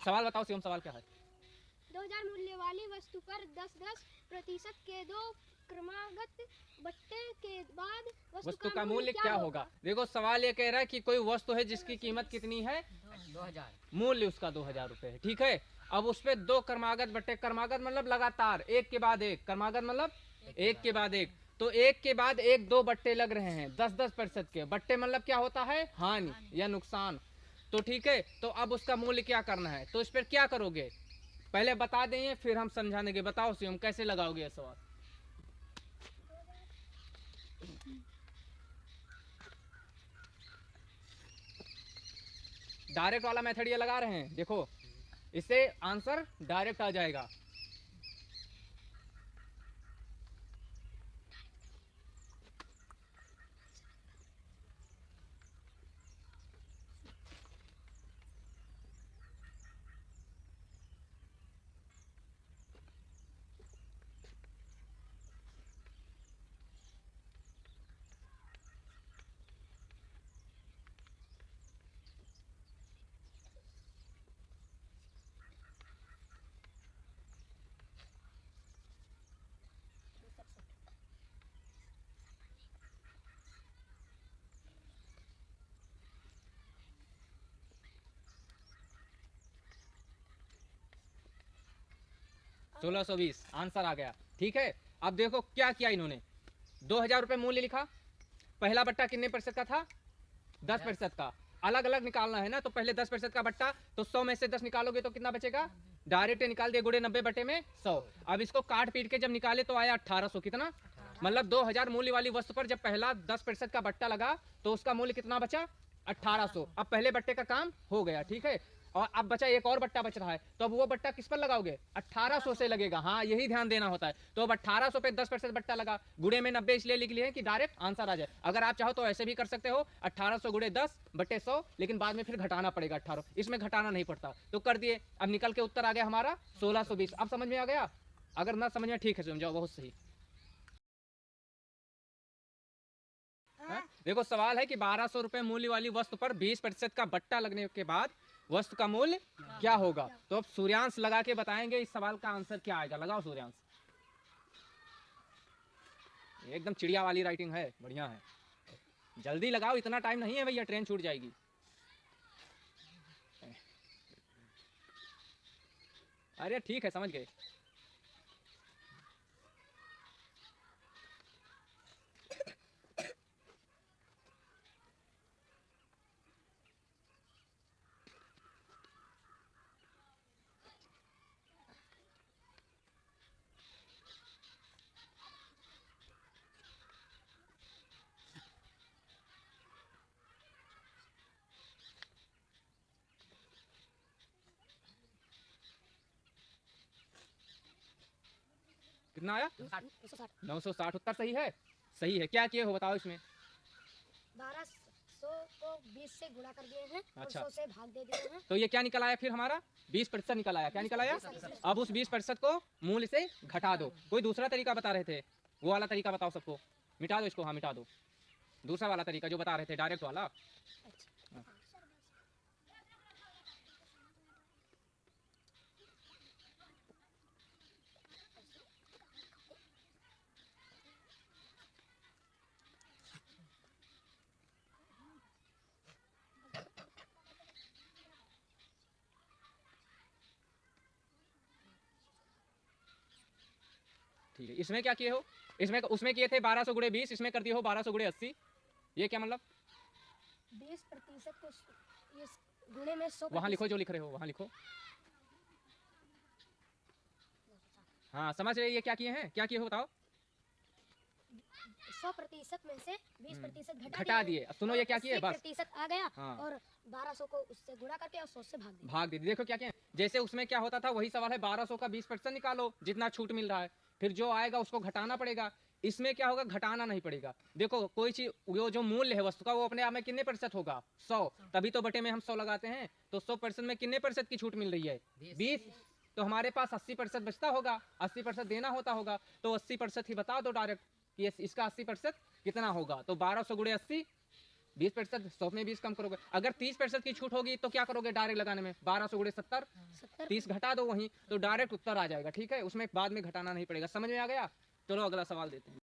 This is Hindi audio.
सवाल बताओ शिवम, सवाल क्या है? 2000 मूल्य वाली वस्तु पर 10% के दो क्रमागत बट्टे के बाद वस्तु का मूल्य क्या होगा? देखो सवाल ये कह रहा है कि कोई वस्तु है जिसकी कीमत कितनी है? 2000, मूल्य उसका 2000 रुपए है, ठीक है। अब उस पे दो क्रमागत बट्टे, क्रमागत मतलब लगातार एक के बाद एक, क्रमागत मतलब एक के बाद एक, तो एक के बाद एक दो बट्टे लग रहे हैं 10-10% के बट्टे, मतलब क्या होता है? हानि या नुकसान। तो ठीक है, तो अब उसका मूल्य क्या करना है, तो इस पर क्या करोगे पहले बता देंगे फिर हम समझा देंगे। बताओ शिवम कैसे लगाओगे ये सवाल? डायरेक्ट वाला मेथड ये लगा रहे हैं, देखो इससे आंसर डायरेक्ट आ जाएगा। सोलह 1620 आंसर आ गया, ठीक है। अब देखो क्या किया इन्होंने, 2000 रुपए मूल्य लिखा, पहला बट्टा कितने प्रतिशत का था? 10% का। अलग अलग निकालना है ना, तो पहले 10% का बट्टा, तो 100 में से 10 निकालोगे तो कितना बचेगा? डायरेक्ट निकाल दिए, गुणे 90 बटे में 100। अब इसको काट पीट के जब निकाले तो आया 1800, कितना? मतलब 2000 मूल्य वाली वस्तु पर जब पहला 10% का बट्टा लगा तो उसका मूल्य कितना बचा? 1800। अब पहले बट्टे का काम हो गया, ठीक है। और अब बचा एक और बट्टा बच रहा है, तो अब वो बट्टा किस पर लगाओगे? 1800 से लगेगा, हाँ यही ध्यान देना होता है। तो अब 1800 पे 10% बट्टा लगा, गुणे में 90 इसलिए लिख लिए हैं कि डायरेक्ट आंसर आ जाए। अगर आप चाहो तो ऐसे भी कर सकते हो, 1800 गुणे 10 बटे 100, लेकिन बाद में फिर घटाना पड़ेगा 18, इसमें घटाना नहीं पड़ता, तो कर दिए। अब निकल के उत्तर आ गया हमारा 1620। अब समझ में आ गया? अगर ना समझ में ठीक है समझाओ, बहुत सही। देखो सवाल है कि 1200 रुपए मूल्य वाली वस्तु पर 20% का बट्टा लगने के बाद वस्तु का मूल्य क्या होगा। तो अब सूर्यांश लगा के बताएंगे इस सवाल का आंसर क्या आएगा। लगाओ सूर्यांश, एकदम चिड़िया वाली राइटिंग है, बढ़िया है, जल्दी लगाओ, इतना टाइम नहीं है भैया, ट्रेन छूट जाएगी। अरे ठीक है, समझ गए। कितना आया? 960। उत्तर सही है, सही है। क्या किए हो बताओ इसमें? 1200 को 20 से गुणा कर दिए हैं, अच्छा। और 100 से भाग दे दिए हैं। तो ये क्या निकल आया फिर हमारा? 20% निकल आया। क्या निकल आया? अब उस 20% को मूल्य से घटा दो। कोई दूसरा तरीका बता रहे थे, वो वाला तरीका बताओ सबको। मिटा दो इसको, हाँ मिटा दो। दूसरा वाला तरीका जो बता रहे थे, डायरेक्ट वाला। ठीक है, इसमें क्या किए हो? इसमें उसमें किए थे 1200 गुणे 20, इसमें कर दिए हो 1200 गुणे 80। ये क्या मतलब? 20% को इस गुणे में 100। वहां लिखो, जो लिख रहे हो वहां लिखो। हाँ समझ रहे, ये क्या किए हैं, क्या किए हो बताओ? 100% में से 20% घटा दिए। सुनो ये क्या किए, बस 80% आ गया। हाँ। और 1200 को उससे गुणा करके और 100 से भाग दिया। भाग दे। देखो क्या किए, जैसे उसमें क्या होता था वही सवाल है, 1200 का 20% निकालो जितना छूट मिल रहा है, फिर जो आएगा उसको घटाना पड़ेगा। इसमें क्या होगा, घटाना नहीं पड़ेगा। देखो कोई चीज जो मूल्य है वस्तु का वो अपने आप में कितने प्रतिशत होगा? 100, तभी तो बटे में हम 100 लगाते हैं। तो 100% में कितने प्रतिशत की छूट मिल रही है? 20। तो हमारे पास 80% बचता होगा, 80% देना होता होगा, तो 80% ही बता दो डायरेक्ट कि इसका 80% कितना होगा। तो 1200 गुणे 80 20%, 100 में 20 कम करोगे। अगर 30% की छूट होगी तो क्या करोगे डायरेक्ट लगाने में? 1200 गुणे 70, 30 घटा दो वहीं, तो डायरेक्ट उत्तर आ जाएगा। ठीक है, उसमें बाद में घटाना नहीं पड़ेगा। समझ में आ गया? चलो अगला सवाल देते हैं।